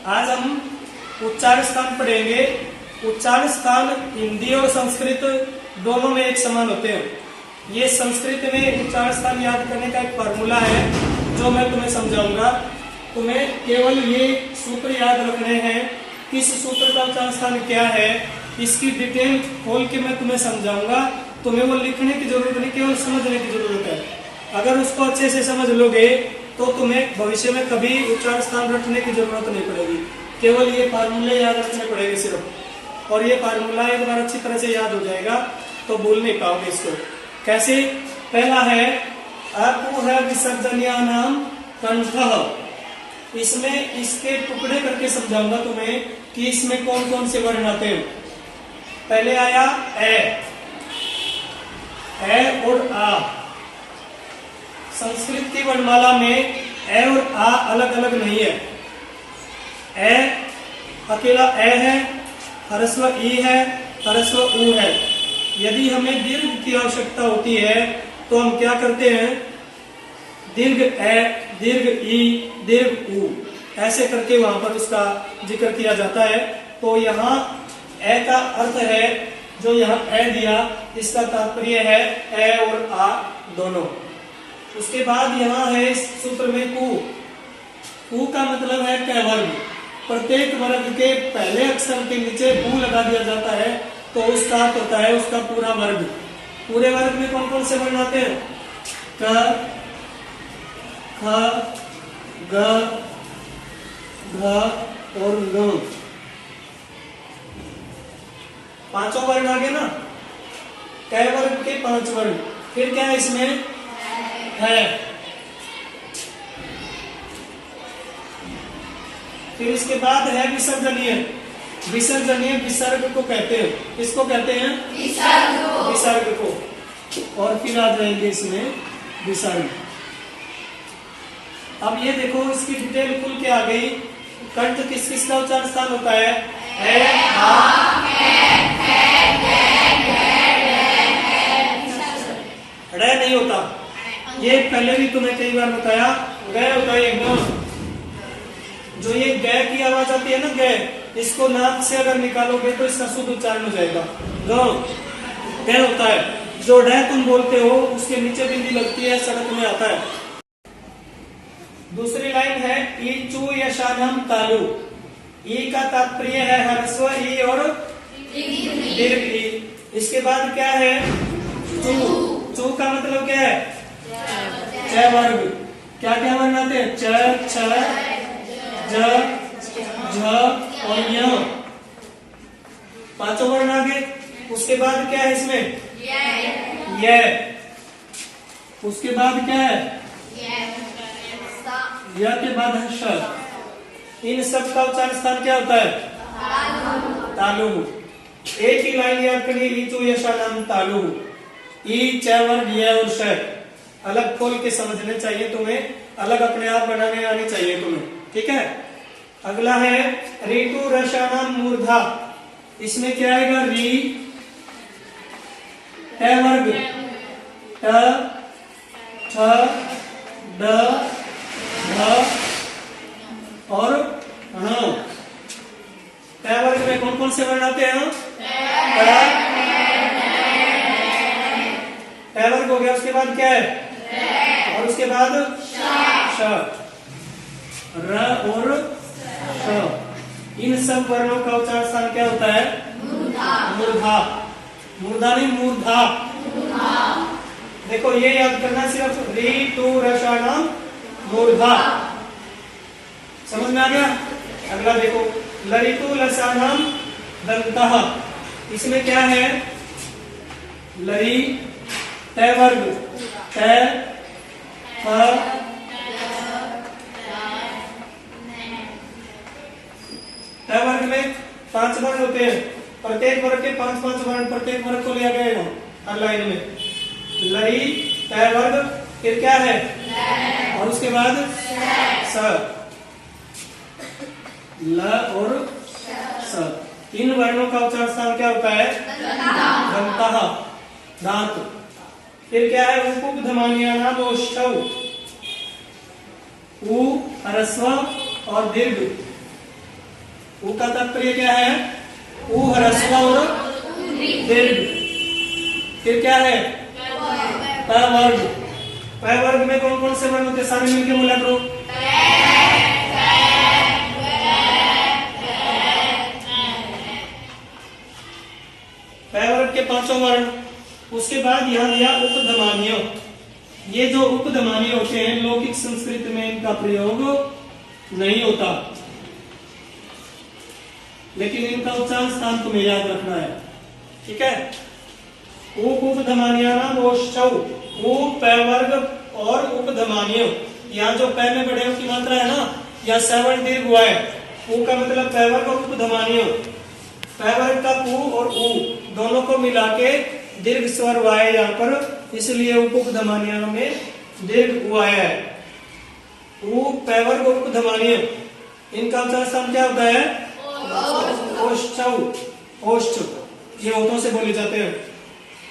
आज हम उच्चारण स्थान पढ़ेंगे। उच्चारण स्थान हिंदी और संस्कृत दोनों में एक समान होते हैं। ये संस्कृत में उच्चारण स्थान याद करने का एक फॉर्मूला है जो मैं तुम्हें समझाऊंगा। तुम्हें केवल ये सूत्र याद रखने हैं। किस सूत्र का उच्चारण स्थान क्या है इसकी डिटेल खोल के मैं तुम्हें समझाऊंगा। तुम्हें वो लिखने की जरूरत नहीं, केवल समझने की जरूरत है। अगर उसको अच्छे से समझ लोगे तो तुम्हें भविष्य में कभी उच्चारण स्थान रखने की जरूरत नहीं पड़ेगी। केवल ये फार्मूले याद रखने पड़ेंगे सिर्फ, और ये फार्मूला एक बार अच्छी तरह से याद हो जाएगा तो भूल नहीं पाओगे इसको। कैसे? पहला है अपू है विसर्जनिया नाम कंठ। इसमें इसके टुकड़े करके समझाऊंगा तुम्हें कि इसमें कौन कौन से वर्ण आते हैं। पहले आया ए और आ। संस्कृत की वर्णमाला में ए और आ अलग अलग नहीं है। ए अकेला ए है, ह्रस्व ई है, ह्रस्व ऊ है। यदि हमें दीर्घ की आवश्यकता होती है तो हम क्या करते हैं? दीर्घ ए, दीर्घ ई, दीर्घ ऊ, ऐसे करके वहां पर उसका जिक्र किया जाता है। तो यहाँ ए का अर्थ है, जो यहाँ ए दिया इसका तात्पर्य है ए और आ दोनों। उसके बाद यहाँ है इस सूत्र में कु। कु का मतलब है क वर्ग। प्रत्येक वर्ग के पहले अक्षर के नीचे कु लगा दिया जाता है तो उसका अर्थ होता है उसका पूरा वर्ग। पूरे वर्ग में कौन कौन से वर्ण आते हैं? क, ख, ग, घ और ङ। पांचों वर्ण आ गए ना। क वर्ग के 5 वर्ण। फिर क्या है इसमें? है। फिर इसके बाद है विसर्जनीय। विसर्जनीय विसर्ग को कहते हैं। किसको कहते हैं? विसर्ग को। और फिर आ जाएंगे इसमें विसर्ग। अब ये देखो इसकी डिटेल खुल के आ गई। कंठ किस किस का उच्चारण स्थान होता है? ए, आ, रे नहीं होता। ये पहले भी तुम्हें कई बार बताया। गए होता है ग। जो ये ग की आवाज आती है ना, ग, इसको नाक से अगर निकालोगे तो इसका शुद्ध उच्चारण हो जाएगा ग होता है। जो ड तुम बोलते हो उसके नीचे बिंदी लगती है, सड़क में आता है। दूसरी लाइन है ई चू यशानम तालु। ई का तात्पर्य है ह्रस्व ई और दीर्घ ई। इसके बाद क्या है? चू। चू का मतलब क्या है? च वर्ग। क्या क्या वर्ण आते हैं? च, छ, ज, झ और य। 5 वर्ण आ गए। उसके बाद क्या है इसमें? ये। उसके बाद क्या है? य के बाद है श। इन सब का उच्चारण स्थान क्या होता है? तालु। एक ही लाइन याद करिए। ई चू यशानम तालु। ई, च वर्ग, य और श अलग खोल के समझने चाहिए तुम्हें, अलग अपने आप बनाने आनी चाहिए तुम्हें। ठीक है। अगला है ऋतु रसानाम मूर्धा। इसमें क्या आएगा? री, ट वर्ग, ट, ठ, ड, ढ और ण। ट वर्ग में कौन कौन से वर्ण आते हैं? ट वर्ग हो गया। उसके बाद क्या है? और उसके बाद श, र और श। इन सब वर्णों का उच्चारण स्थान क्या होता है? मूर्धा। मूर्धा नहीं, मूर्धा। देखो ये याद करना, सिर्फ री टू रसानाम मूर्धा। समझ में आ गया? अगला देखो लरितु लसानाम दंतः। इसमें क्या है? लरी, ट वर्ग, ट, फ, ट वर्ग में 5 वर्ण होते हैं। प्रत्येक वर्ग के 5-5 वर्ण। प्रत्येक वर्ग को लिया गया हर लाइन में। लरी, ट वर्ग, फिर क्या है? और उसके बाद स, ल और स। इन वर्णों का उच्चारण स्थान क्या होता है? दंतः, दांत। फिर क्या है? उपुप धमानिया नाम ऊ, ह्रस्व और दीर्घ। ऊ का तात्पर्य क्या है? ऊ ह्रस्व और दीर्घ। फिर क्या है? प वर्ग। प वर्ग में कौन कौन से वर्ण होते हैं? सारे मिलके बोला करो। प वर्ग के 5 वर्ण। उसके बाद यहां दिया उपधमानियों। ये जो उपधमानी होते हैं लौकिक संस्कृत में इनका प्रयोग नहीं होता, लेकिन इनका उच्चारण स्थान तुम्हें याद रखना है। ठीक है। उपधमानियानाम ओष्ठौ। उप पै वर्ग और उपधमानियों। यहाँ जो पै में बड़े की मात्रा है ना, यहाँ श्रवण दीर्घ हुआ है। ऊ का मतलब पै वर्ग और उपधमानियों। पै वर्ग का पू और ऊ दोनों को मिला के दीर्घ स्वर हुआ है यहाँ पर, इसलिए उपधमानियों में दीर्घ हुआ है। ऊ पै वर्ग और उपधमानियों, इनका उच्चारण स्थान क्या होता है? ओष्ठौ। ओष्ठ। ये होठों से बोले जाते हैं।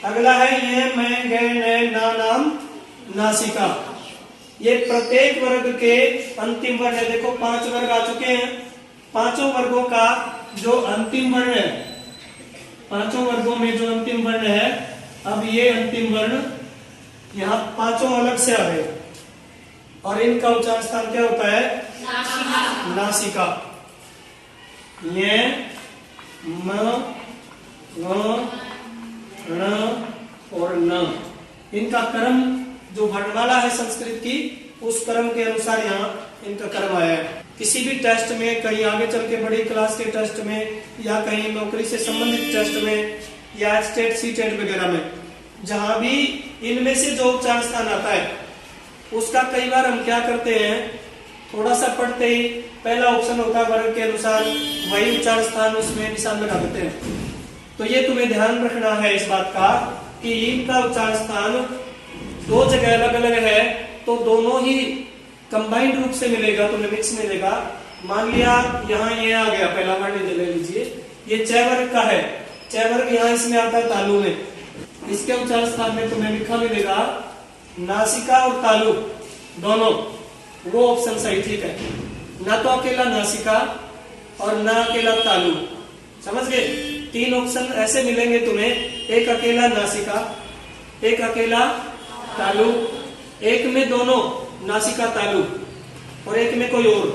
अगला है ये मैं गए नए ना नाम नासिका। ये प्रत्येक वर्ग के अंतिम वर्ण है। देखो 5 वर्ग आ चुके हैं। 5 वर्गों का जो अंतिम वर्ण है, 5 वर्गों में जो अंतिम वर्ण है, अब ये अंतिम वर्ण यहाँ 5 अलग से आ गए और इनका उच्चारण स्थान क्या होता है? नासिका। ये म ण और न, इनका क्रम जो वर्णमाला है संस्कृत की, उस क्रम के अनुसार यहाँ इनका क्रम आया है। किसी भी टेस्ट में, कहीं आगे चल के बड़ी क्लास के टेस्ट में, या कहीं नौकरी से संबंधित टेस्ट में, या स्टेट सीटेट वगैरह में, जहां भी इनमें से जो उच्चारण स्थान आता है, उसका कई बार हम क्या करते हैं, थोड़ा सा पढ़ते ही पहला ऑप्शन होता है वर्ग के अनुसार, वही उच्चारण स्थान उसमें निशान लगा देते हैं। तो ये तुम्हें ध्यान रखना है इस बात का कि इनका उच्चारण स्थान 2 जगह अलग अलग है, तो दोनों ही कंबाइंड रूप से मिलेगा, तुम्हें मिक्स मिलेगा। मान लिया यहाँ ये आ गया, पहला वर्ण ले लीजिए, ये च वर्ग का है। च वर्ग यहाँ इसमें आता है तालु में। इसके उच्चारण स्थान में तुम्हें लिखा मिलेगा नासिका और तालु दोनों। वो ऑप्शन सही, ठीक है। ना तो अकेला नासिका और ना अकेला तालु, समझ गए? 3 ऑप्शन ऐसे मिलेंगे तुम्हें, एक अकेला नासिका, एक अकेला तालु, एक में दोनों नासिका तालु, और एक में कोई और।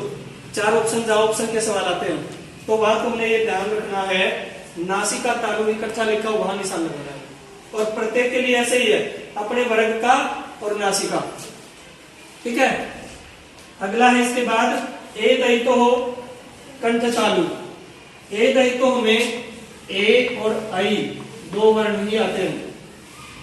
4 ऑप्शन, जहां ऑप्शन के सवाल आते हैं, तो वहां तुमने ये ध्यान रखना है, नासिका तालु इकट्ठा लिखा वहां निशान लगाना है। और प्रत्येक के लिए ऐसे ही है, अपने वर्ग का और नासिका। ठीक है। अगला है इसके बाद ए दयितो हो कंठ तालु। ए दयितो में ए और आई 2 वर्ण ही आते हैं।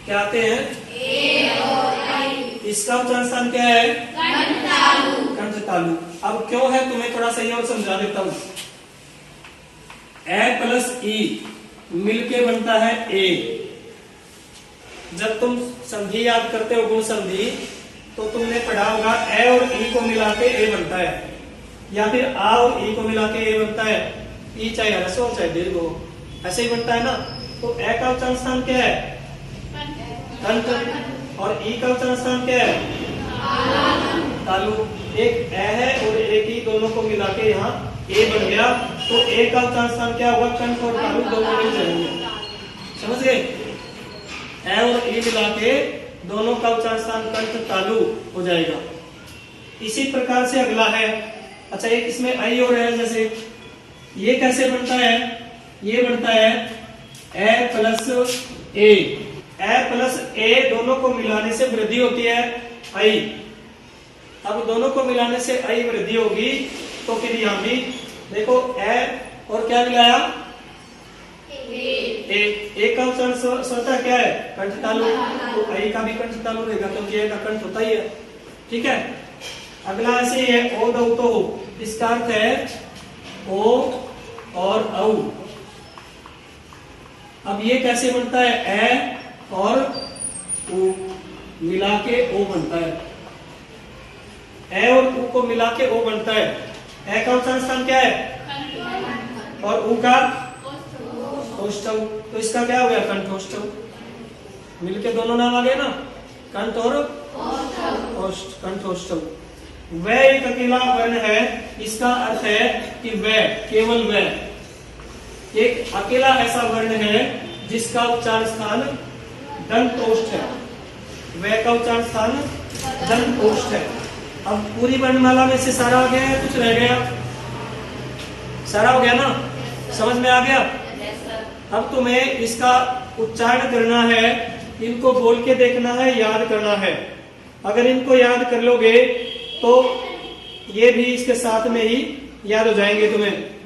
क्या आते हैं? ए और आई। इसका उच्चारण स्थान क्या है? कंठ तालु। कंठ तालु। अब क्यों है तुम्हें थोड़ा सा और समझा देता हूं। ए प्लस ई मिलके बनता है ए। जब तुम संधि याद करते हो, गुण संधि, तो तुमने पढ़ा होगा ए और ई को मिला के ए बनता है, या फिर आ और ई को मिला के ए बनता है। ई चाहे ह्रस्व हो चाहे दीर्घ हो, ऐसे ही बनता है ना। तो ए का उच्चारण स्थान क्या है? कंठ। और ई का उच्चारण स्थान क्या है? तालु। एक ए है और एक ई, दोनों को मिला के यहाँ ए बन गया। तो ए का उच्चारण स्थान क्या होगा? कंठ और तालु दोनों मिल जाएंगे। समझ गए? ए और ई मिला के दोनों का उच्चारण स्थान कंठ तालु हो जाएगा। इसी प्रकार से अगला है, अच्छा एक इसमें आई और है, जैसे ये कैसे बनता है? ये बनता है ए प्लस ए। ए प्लस ए दोनों को मिलाने से वृद्धि होती है आई। अब दोनों को मिलाने से आई वृद्धि होगी, तो फिर यहां भी देखो ए और क्या मिलाया? ए का उच्चारण स्वतः क्या है? कंठ तालु। तो आई का भी कंठ तालु रहेगा, क्योंकि ए का कंठ होता ही है। ठीक है। अगला ऐसे ही है ओ दौ तो, इसका अर्थ है ओ और औ। अब ये कैसे बनता है? ए और उ मिला के ओ बनता है। ए और उ को मिला के ओ बनता है। ए का उच्चारण स्थान क्या है? और उ का ओष्ठौ। तो इसका क्या हो गया? कंठोष्ठौ। मिलके दोनों नाम आ गए ना, कंठ और ओष्ठ, कंठोष्ठौ। वह एक अकेला वर्ण है, इसका अर्थ है कि वह, केवल वह एक अकेला ऐसा वर्ण है जिसका उच्चारण स्थान दंत ओष्ठ है। वह का उच्चारण स्थान दंत ओष्ठ है। अब पूरी वर्णमाला में से सारा हो गया है, कुछ रह गया? सारा हो गया ना, समझ में आ गया? अब तुम्हें इसका उच्चारण करना है, इनको बोल के देखना है, याद करना है। अगर इनको याद कर लोगे तो ये भी इसके साथ में ही याद हो जाएंगे तुम्हें।